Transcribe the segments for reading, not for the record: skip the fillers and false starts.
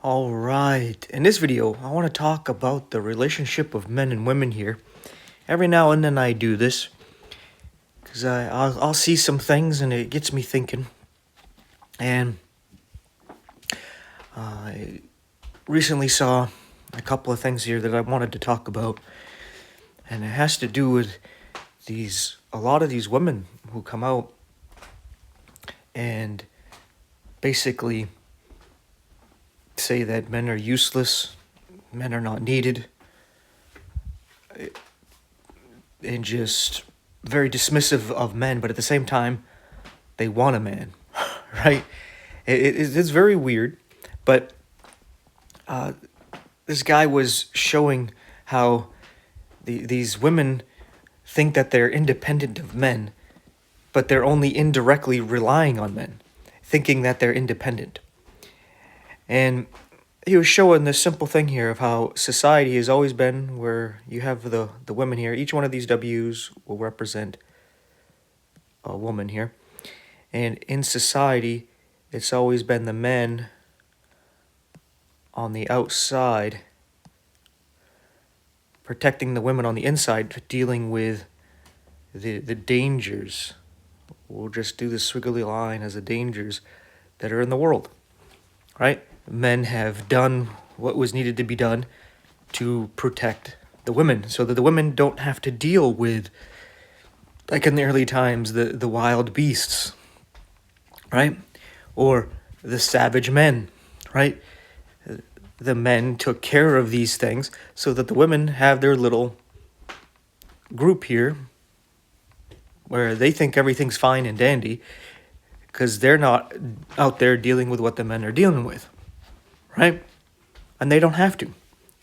All right, in this video, I want to talk about the relationship of men and women here. Every now and then I do this because I'll see some things and it gets me thinking. And I recently saw a couple of things here that I wanted to talk about. And it has to do with a lot of these women who come out and basically say that men are useless, men are not needed, and just very dismissive of men, but at the same time, they want a man, right? It's very weird, but this guy was showing how these women think that they're independent of men, but they're only indirectly relying on men, thinking that they're independent. And he was showing this simple thing here of how society has always been where you have the women here. Each one of these W's will represent a woman here. And in society, it's always been the men on the outside protecting the women on the inside, dealing with the dangers. We'll just do the squiggly line as the dangers that are in the world, right? Men have done what was needed to be done to protect the women so that the women don't have to deal with, like in the early times, the wild beasts, right? Or the savage men, right? The men took care of these things so that the women have their little group here where they think everything's fine and dandy because they're not out there dealing with what the men are dealing with, right? And they don't have to.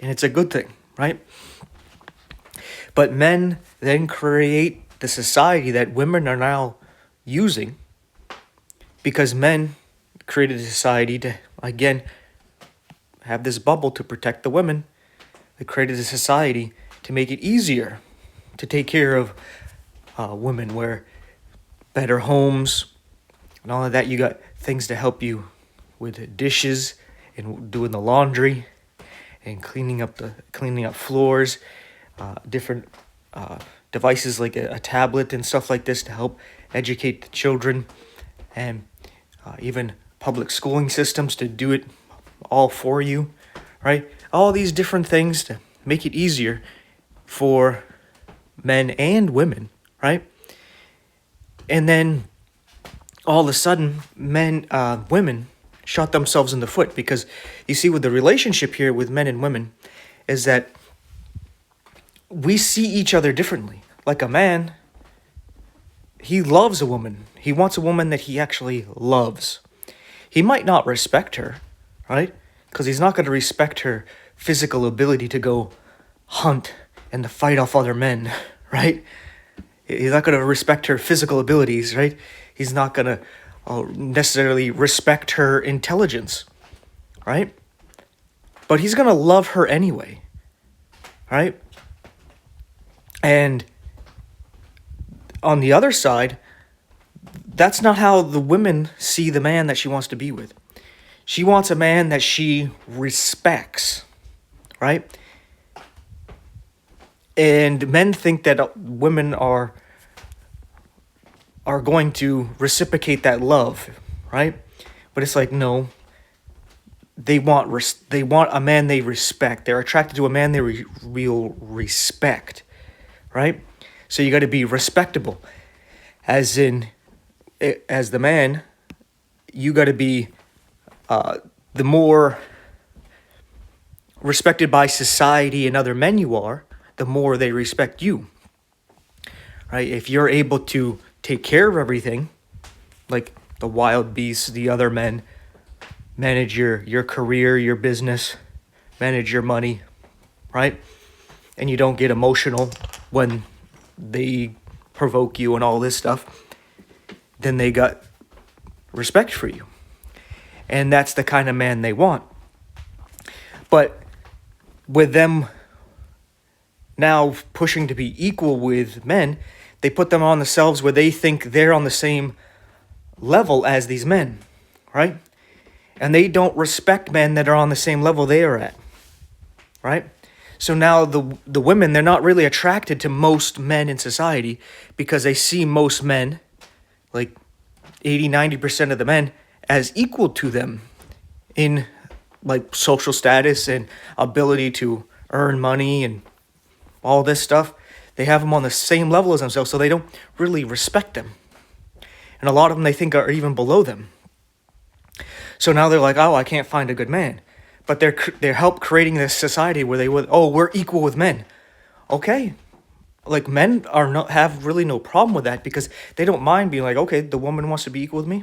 And it's a good thing, right? But men then create the society that women are now using because men created a society to, again, have this bubble to protect the women. They created a society to make it easier to take care of women, where better homes and all of that. You got things to help you with dishes and doing the laundry and cleaning up floors, different devices like a tablet and stuff like this to help educate the children, and even public schooling systems to do it all for you, right? All these different things to make it easier for men and women, right? And then all of a sudden, women shot themselves in the foot, because you see with the relationship here with men and women is that we see each other differently. Like a man, he loves a woman. He wants a woman that he actually loves. He might not respect her, right? Because he's not going to respect her physical ability to go hunt and to fight off other men, right? He's not going to respect her physical abilities, right? He's not going to necessarily respect her intelligence, right? But he's going to love her anyway, right? And on the other side, that's not how the women see the man that she wants to be with. She wants a man that she respects, right? And men think that women are going to reciprocate that love, right? But it's like, no. They want a man they respect. They're attracted to a man they real respect, right? So you got to be respectable. As the man, you got to be the more respected by society and other men you are, the more they respect you, right? If you're able to take care of everything, like the wild beasts, the other men, manage your career, your business, manage your money, right? And you don't get emotional when they provoke you and all this stuff, then they got respect for you. And that's the kind of man they want. But with them now pushing to be equal with men, they put them on themselves where they think they're on the same level as these men, right? And they don't respect men that are on the same level they are at, right? So now the women, they're not really attracted to most men in society because they see most men, like 80-90% of the men, as equal to them in like social status and ability to earn money and all this stuff. They have them on the same level as themselves, so they don't really respect them. And a lot of them they think are even below them. So now they're like, oh, I can't find a good man. But they're help creating this society where they would, oh, we're equal with men. Okay. Like men have really no problem with that because they don't mind being like, okay, the woman wants to be equal with me.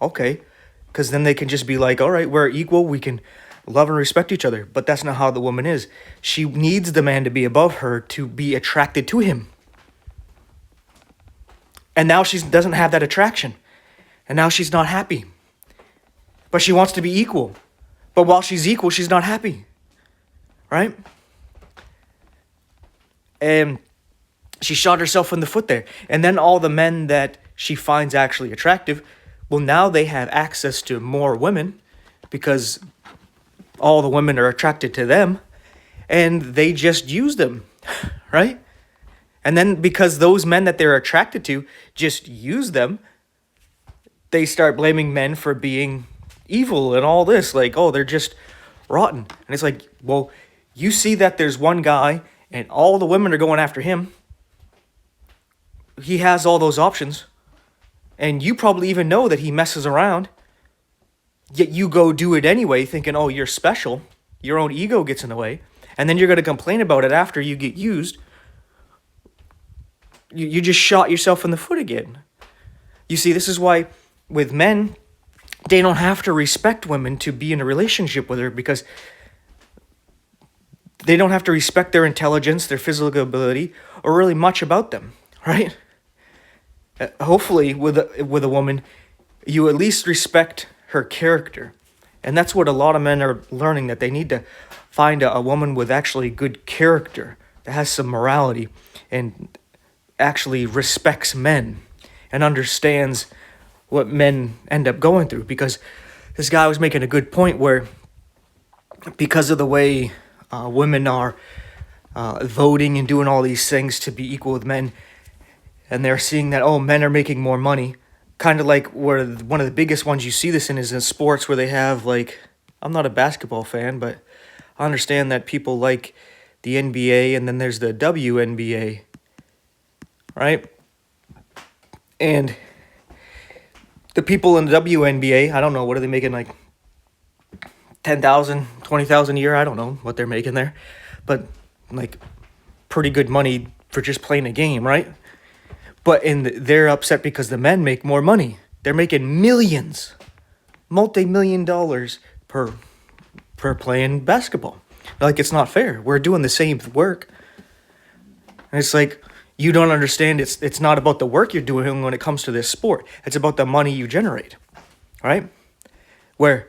Okay. Because then they can just be like, all right, we're equal. We can love and respect each other. But that's not how the woman is. She needs the man to be above her to be attracted to him. And now she doesn't have that attraction. And now she's not happy. But she wants to be equal. But while she's equal, she's not happy. Right? And she shot herself in the foot there. And then all the men that she finds actually attractive, well, now they have access to more women because all the women are attracted to them. And they just use them. Right? And then because those men that they're attracted to just use them, they start blaming men for being evil and all this, like, oh, they're just rotten. And it's like, well, you see that there's one guy and all the women are going after him. He has all those options. And you probably even know that he messes around. Yet you go do it anyway, thinking, oh, you're special. Your own ego gets in the way. And then you're going to complain about it after you get used. You just shot yourself in the foot again. You see, this is why with men, they don't have to respect women to be in a relationship with her because they don't have to respect their intelligence, their physical ability, or really much about them, right? Hopefully, with a woman, you at least respect her character. And that's what a lot of men are learning, that they need to find a woman with actually good character, that has some morality, and actually respects men and understands what men end up going through. Because this guy was making a good point where because of the way women are voting and doing all these things to be equal with men, and they're seeing that, oh, men are making more money, kind of like where one of the biggest ones you see this in is in sports where they have, like, I'm not a basketball fan, but I understand that people like the NBA, and then there's the WNBA, right? And the people in the WNBA, I don't know, what are they making, like 10,000, 20,000 a year? I don't know what they're making there, but like pretty good money for just playing a game, right? But they're upset because the men make more money. They're making millions, multi-million dollars per playing basketball. Like, it's not fair. We're doing the same work. And it's like, you don't understand, it's not about the work you're doing when it comes to this sport. It's about the money you generate, right? Where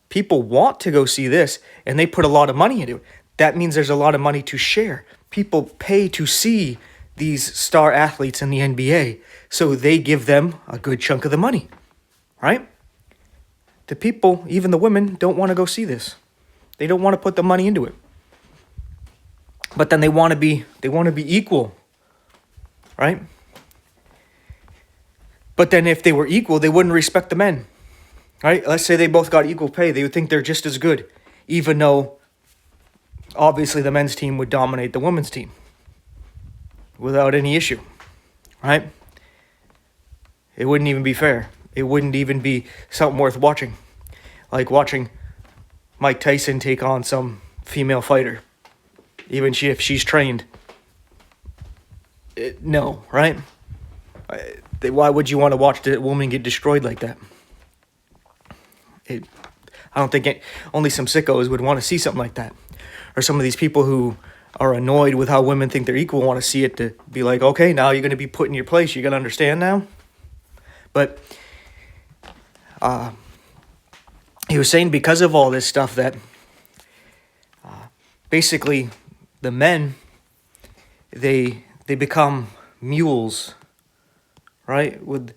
people want to go see this, and they put a lot of money into it. That means there's a lot of money to share. People pay to see these star athletes in the NBA, so they give them a good chunk of the money, right? The people, even the women, don't want to go see this. They don't want to put the money into it. But then they want to be equal, right? But then if they were equal, they wouldn't respect the men, right? Let's say they both got equal pay. They would think they're just as good, even though obviously the men's team would dominate the women's team without any issue, right? It wouldn't even be fair. It wouldn't even be something worth watching. Like watching Mike Tyson take on some female fighter, even if she's trained. No, right? Why would you want to watch the woman get destroyed like that? I don't think only some sickos would want to see something like that. Or some of these people who are annoyed with how women think they're equal want to see it, to be like, okay, now you're going to be put in your place. You're going to understand now? But he was saying because of all this stuff that basically the men, they become mules, right? With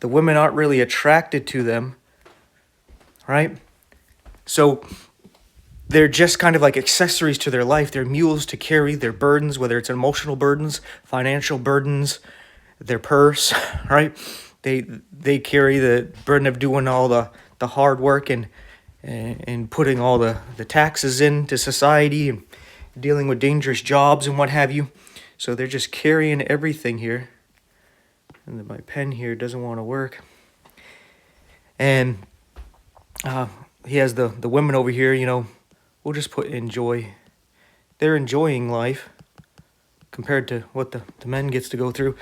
the women aren't really attracted to them, right? So they're just kind of like accessories to their life. They're mules to carry their burdens, whether it's emotional burdens, financial burdens, their purse, right? They carry the burden of doing all the hard work and putting all the taxes into society and dealing with dangerous jobs and what have you. So they're just carrying everything here. And then my pen here doesn't want to work. And he has the women over here, you know, we'll just put enjoy. They're enjoying life compared to what the men gets to go through,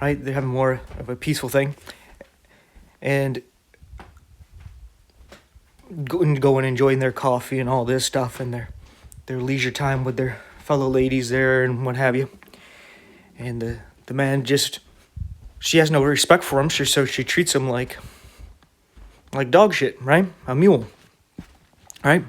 right? They're having more of a peaceful thing. And go and enjoying their coffee and all this stuff and their leisure time with their fellow ladies there and what have you. And the man just, she has no respect for him, so she treats him like dog shit, right? A mule, right?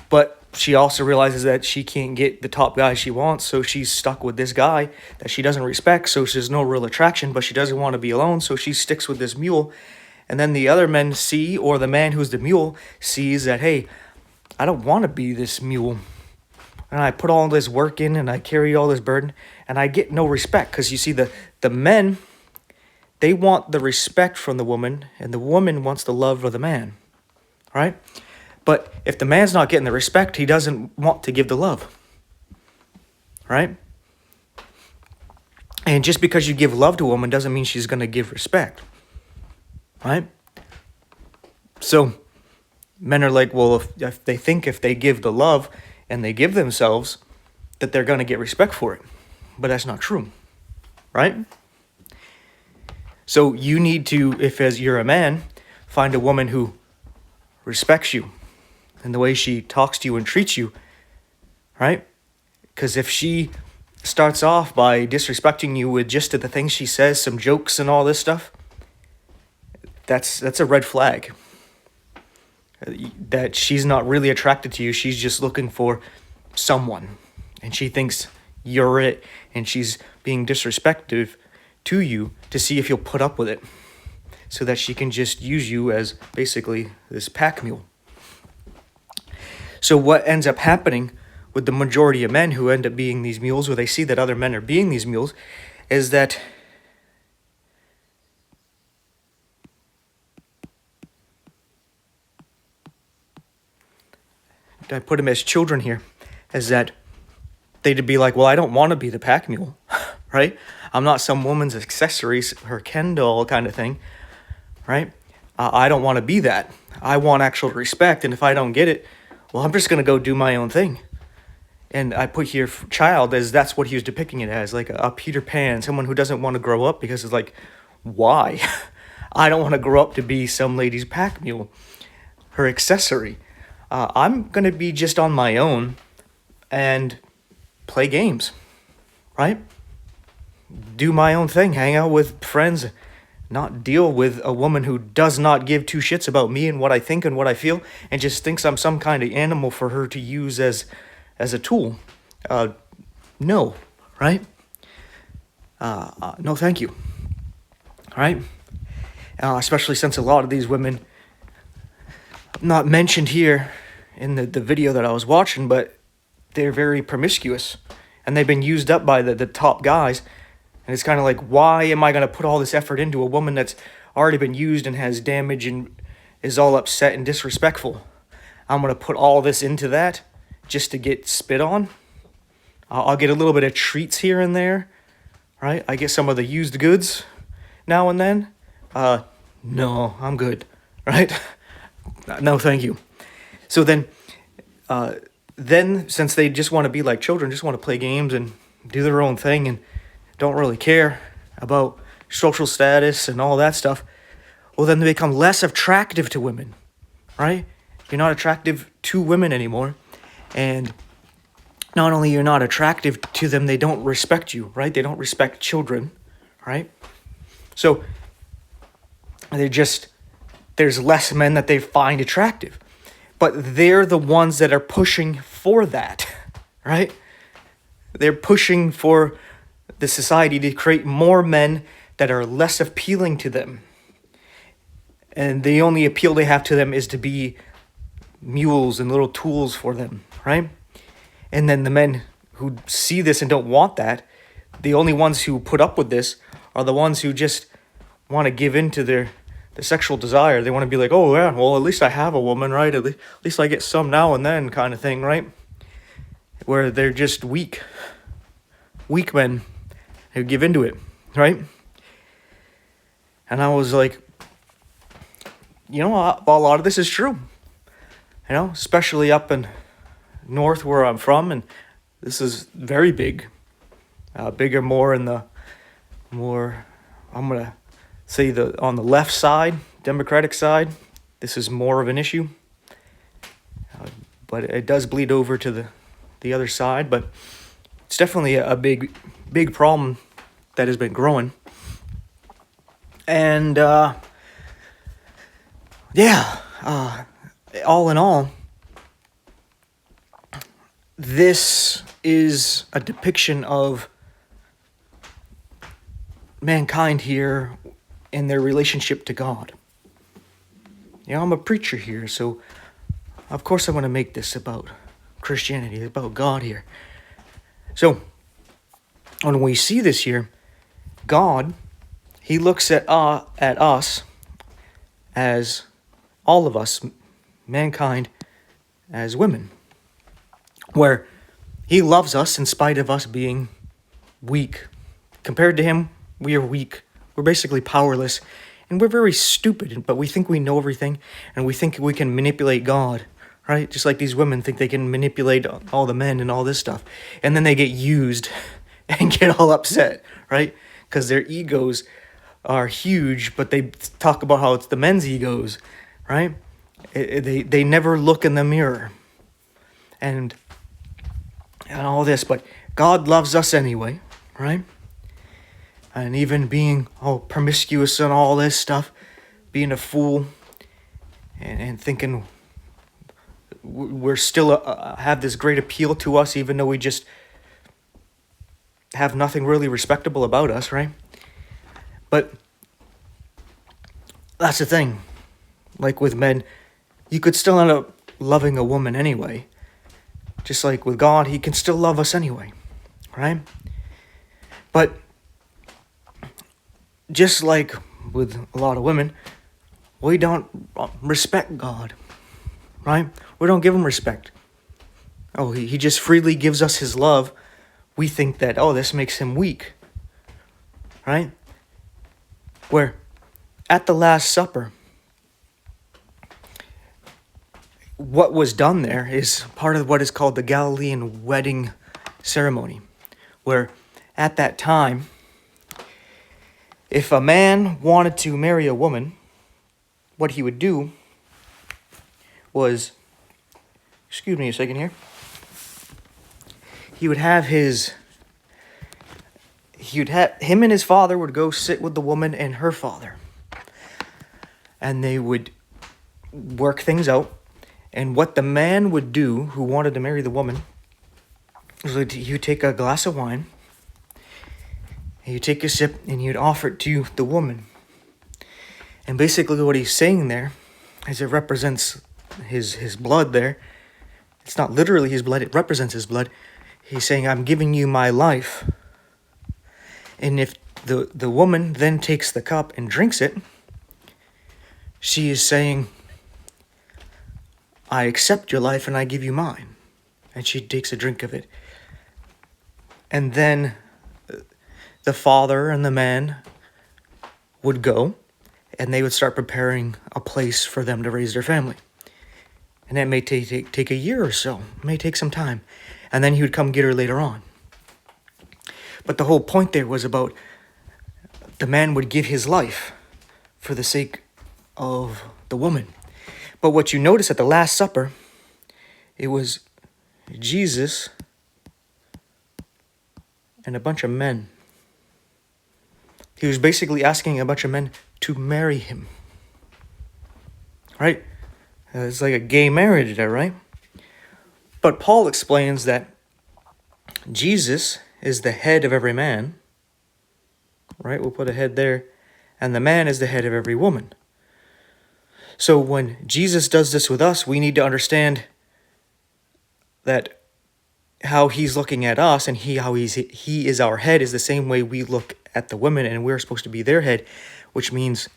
But she also realizes that she can't get the top guy she wants, so she's stuck with this guy that she doesn't respect, so there's no real attraction, but she doesn't want to be alone, so she sticks with this mule. And then the other men see, or the man who's the mule sees that, hey, I don't want to be this mule. And I put all this work in and I carry all this burden and I get no respect. Because you see, the men, they want the respect from the woman and the woman wants the love of the man, right? But if the man's not getting the respect, he doesn't want to give the love, right? And just because you give love to a woman doesn't mean she's going to give respect, right? So men are like, well, if they think if they give the love and they give themselves, that they're going to get respect for it. But that's not true, right? So you need to, if as you're a man, find a woman who respects you and the way she talks to you and treats you, right? Because if she starts off by disrespecting you with just the things she says, some jokes and all this stuff, that's a red flag. That she's not really attracted to you. She's just looking for someone. And she thinks you're it. And she's being disrespectful to you to see if you'll put up with it. So that she can just use you as basically this pack mule. So what ends up happening with the majority of men who end up being these mules, or they see that other men are being these mules, is that I put them as children here, is that they'd be like, well, I don't want to be the pack mule, right? I'm not some woman's accessories, her Ken doll kind of thing, right? I don't want to be that. I want actual respect, and if I don't get it, well, I'm just going to go do my own thing. And I put here child as that's what he was depicting it as, like a Peter Pan, someone who doesn't want to grow up because it's like, why? I don't want to grow up to be some lady's pack mule, her accessory. I'm going to be just on my own and play games, right? Do my own thing, hang out with friends, not deal with a woman who does not give two shits about me and what I think and what I feel and just thinks I'm some kind of animal for her to use as a tool. No, right? No, thank you. All right? Especially since a lot of these women, not mentioned here in the video that I was watching, but they're very promiscuous and they've been used up by the top guys. And it's kind of like, why am I going to put all this effort into a woman that's already been used and has damage and is all upset and disrespectful? I'm going to put all this into that just to get spit on. I'll get a little bit of treats here and there, right? I get some of the used goods now and then. No, I'm good, right? No, thank you. So then since they just want to be like children, just want to play games and do their own thing and don't really care about social status and all that stuff, well, then they become less attractive to women, right? You're not attractive to women anymore. And not only you're not attractive to them, they don't respect you, right? They don't respect children, right? So there's less men that they find attractive. But they're the ones that are pushing for that, right? They're pushing for the society to create more men that are less appealing to them. And the only appeal they have to them is to be mules and little tools for them, right? And then the men who see this and don't want that, the only ones who put up with this are the ones who just want to give in to their sexual desire. They want to be like, oh yeah, well at least I have a woman, right? At least I get some now and then, kind of thing, right? Where they're just weak men who give into it, right? And I was like, a lot of this is true, especially up in north where I'm from, and this is very big, bigger more in the I'm gonna say on the left side, Democratic side. This is more of an issue, but it does bleed over to the other side. But it's definitely a big problem that has been growing, and all in all, this is a depiction of mankind here in their relationship to God. I'm a preacher here, so of course I want to make this about Christianity, about God here. So when we see this here, God, he looks at us as all of us, mankind, as women, where he loves us in spite of us being weak. Compared to him, we are weak. We're basically powerless, and we're very stupid, but we think we know everything, and we think we can manipulate God, right? Just like these women think they can manipulate all the men and all this stuff, and then they get used and get all upset, right? Because their egos are huge, but they talk about how it's the men's egos, right? They never look in the mirror and all this, but God loves us anyway, right? And even being promiscuous and all this stuff, being a fool and thinking we're still have this great appeal to us, even though we just have nothing really respectable about us, right? But that's the thing. Like with men, you could still end up loving a woman anyway. Just like with God, he can still love us anyway, right? But just like with a lot of women, we don't respect God, right? We don't give him respect. He just freely gives us his love. We think that, this makes him weak, right? Where at the Last Supper, what was done there is part of what is called the Galilean wedding ceremony, where at that time, if a man wanted to marry a woman, what he would do was, excuse me a second here, him and his father would go sit with the woman and her father, and they would work things out. And what the man would do, who wanted to marry the woman, was he would take a glass of wine, and you take a sip, and you'd offer it to the woman. And basically what he's saying there is it represents his blood there. It's not literally his blood, it represents his blood. He's saying, I'm giving you my life. And if the woman then takes the cup and drinks it, she is saying, I accept your life and I give you mine. And she takes a drink of it. And then the father and the man would go and they would start preparing a place for them to raise their family. And that may take a year or so. It may take some time. And then he would come get her later on. But the whole point there was about the man would give his life for the sake of the woman. But what you notice at the Last Supper, it was Jesus and a bunch of men. He was basically asking a bunch of men to marry him. Right? It's like a gay marriage there, right? But Paul explains that Jesus is the head of every man. Right? We'll put a head there. And the man is the head of every woman. So when Jesus does this with us, we need to understand that how he's looking at us and he is our head is the same way we look at the women, and we're supposed to be their head, which means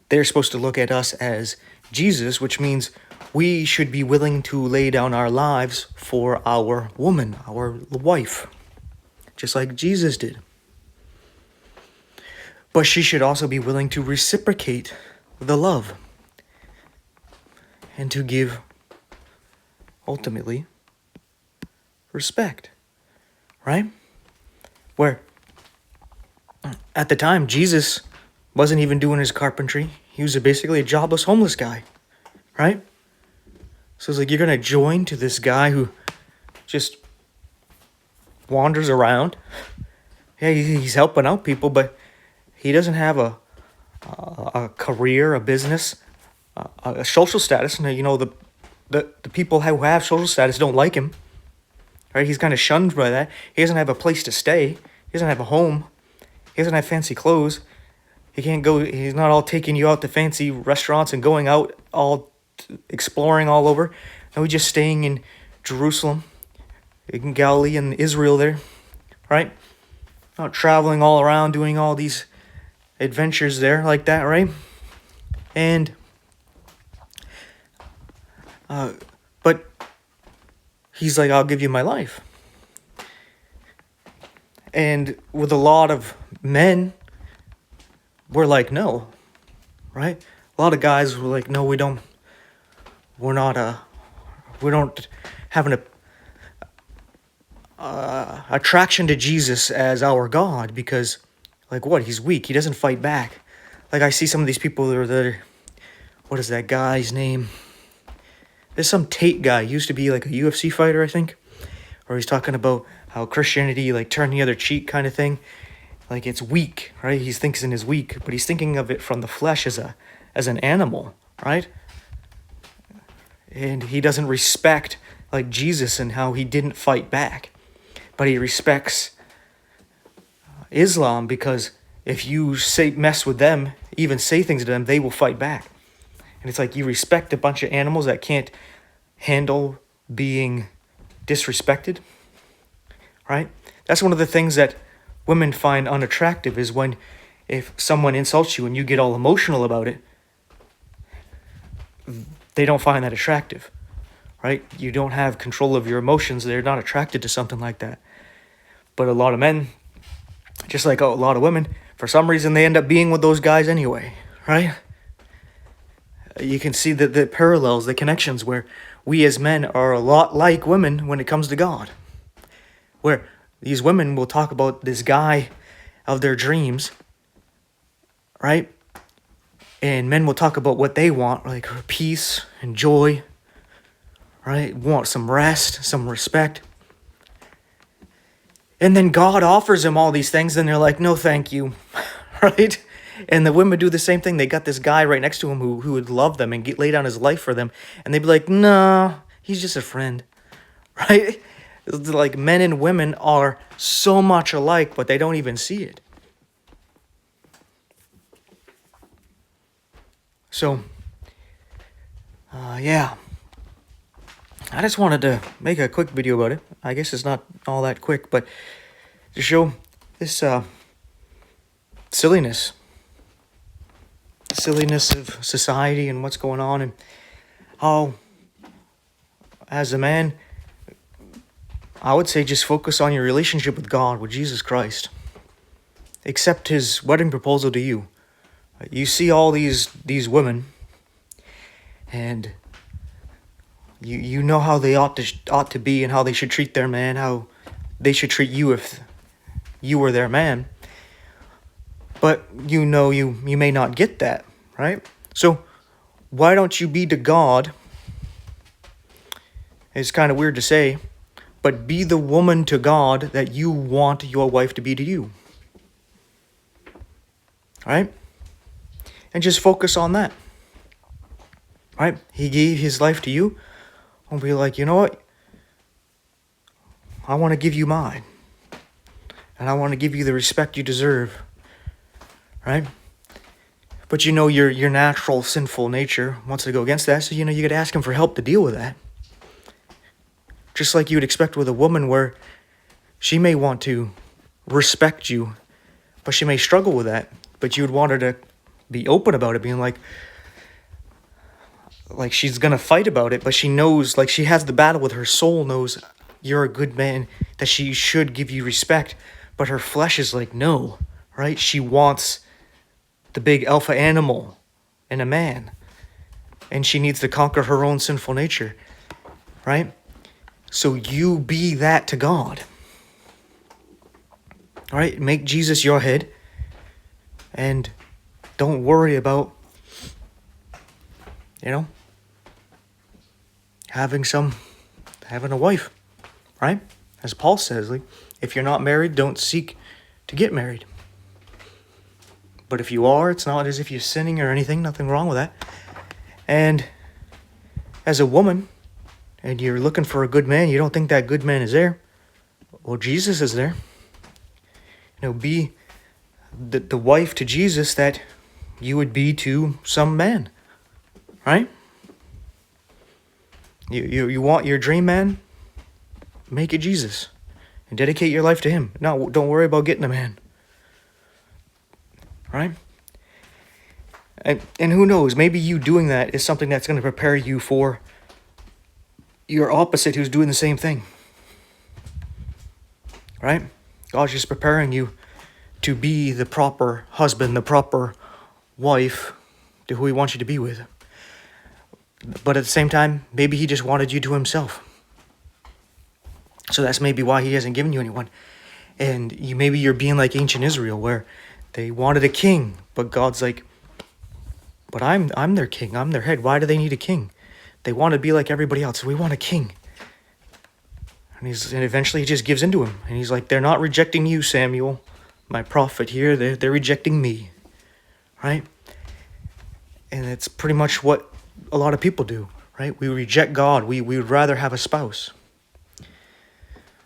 they're supposed to look at us as Jesus, which means we should be willing to lay down our lives for our woman, our wife, just like Jesus did. But she should also be willing to reciprocate the love and to give, ultimately, respect, right? Where at the time, Jesus wasn't even doing his carpentry. He was basically a jobless homeless guy, right? So it's like, you're going to join to this guy who just wanders around. Yeah, he's helping out people, but he doesn't have a career, a business, a social status. And, you know, the people who have social status don't like him, right? He's kind of shunned by that. He doesn't have a place to stay. He doesn't have a home. He doesn't have fancy clothes. He can't go, he's not all taking you out to fancy restaurants and going out all exploring all over. No, he's just staying in Jerusalem, in Galilee and Israel there, right? Not traveling all around, doing all these adventures there like that, right? And, but he's like, I'll give you my life. And with a lot of men, we're like, no, right? A lot of guys were like, no, we don't have an attraction to Jesus as our God, because, like, what? He's weak. He doesn't fight back. Like, I see some of these people that are what is that guy's name? There's some Tate guy. He used to be like a UFC fighter, I think. Or he's talking about how Christianity, like, turn the other cheek kind of thing. Like, it's weak, right? He thinks in his weak, but he's thinking of it from the flesh as an animal, right? And he doesn't respect, like, Jesus and how he didn't fight back. But he respects Islam, because if you mess with them, even say things to them, they will fight back. And it's like, you respect a bunch of animals that can't handle being disrespected, right? That's one of the things that women find unattractive, is when if someone insults you and you get all emotional about it, they don't find that attractive, right? You don't have control of your emotions. They're not attracted to something like that. But a lot of men, just like a lot of women, for some reason they end up being with those guys anyway, right? You can see the parallels, the connections, where we as men are a lot like women when it comes to God. Where these women will talk about this guy of their dreams, right? And men will talk about what they want, like peace and joy, right? Want some rest, some respect. And then God offers them all these things, and they're like, no, thank you, right? And the women do the same thing. They got this guy right next to him who would love them and lay down his life for them. And they'd be like, no, he's just a friend, right? It's like men and women are so much alike, but they don't even see it. So, yeah. I just wanted to make a quick video about it. I guess it's not all that quick, but to show this silliness of society and what's going on, and how, as a man, I would say just focus on your relationship with God, with Jesus Christ. Accept his wedding proposal to you. You see all these women, and you know how they ought to be, and how they should treat their man, how they should treat you if you were their man. But you know you may not get that, right? So why don't you be to God? It's kind of weird to say, but be the woman to God that you want your wife to be to you. Right? And just focus on that. Right? He gave his life to you. I'll be like, you know what? I want to give you mine. And I want to give you the respect you deserve. Right? But you know your natural sinful nature wants to go against that, so you know you could ask him for help to deal with that. Just like you would expect with a woman, where she may want to respect you, but she may struggle with that. But you would want her to be open about it, being like she's gonna fight about it, but she knows, like, she has the battle with her soul, knows you're a good man, that she should give you respect, but her flesh is like, no, right? She wants the big alpha animal in a man, and she needs to conquer her own sinful nature, right? So you be that to God. All right, make Jesus your head, and don't worry about, having a wife, right? As Paul says, like, if you're not married, don't seek to get married. But if you are, it's not as if you're sinning or anything, nothing wrong with that. And as a woman, and you're looking for a good man, you don't think that good man is there, well, Jesus is there. Be the wife to Jesus that you would be to some man, right? You want your dream man? Make it Jesus and dedicate your life to him. No, don't worry about getting a man, right? And who knows, maybe you doing that is something that's going to prepare you for your opposite who's doing the same thing, right? God's just preparing you to be the proper husband, the proper wife to who he wants you to be with. But at the same time, maybe he just wanted you to himself. So that's maybe why he hasn't given you anyone. And maybe you're being like ancient Israel, where they wanted a king, but God's like, but I'm their king, I'm their head. Why do they need a king? They want to be like everybody else. We want a king. And eventually he just gives into him. And he's like, they're not rejecting you, Samuel, my prophet here. They're rejecting me, right? And it's pretty much what a lot of people do, right? We reject God. We would rather have a spouse.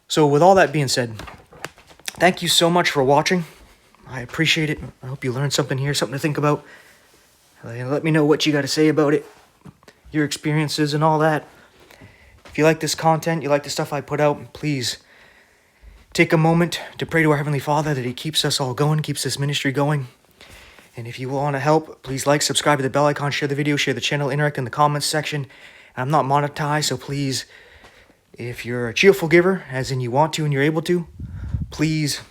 So with all that being said, thank you so much for watching. I appreciate it. I hope you learned something here, something to think about. And let me know what you got to say about it, your experiences and all that. If you like this content, you like the stuff I put out, please take a moment to pray to our Heavenly Father that he keeps us all going, keeps this ministry going. And if you want to help, please like, subscribe to the bell icon, share the video, share the channel, interact in the comments section. I'm not monetized, so please, if you're a cheerful giver, as in you want to and you're able to, please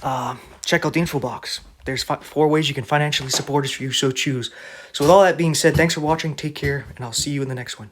check out the info box. There's 4 ways you can financially support us if you so choose. So with all that being said, thanks for watching, take care, and I'll see you in the next one.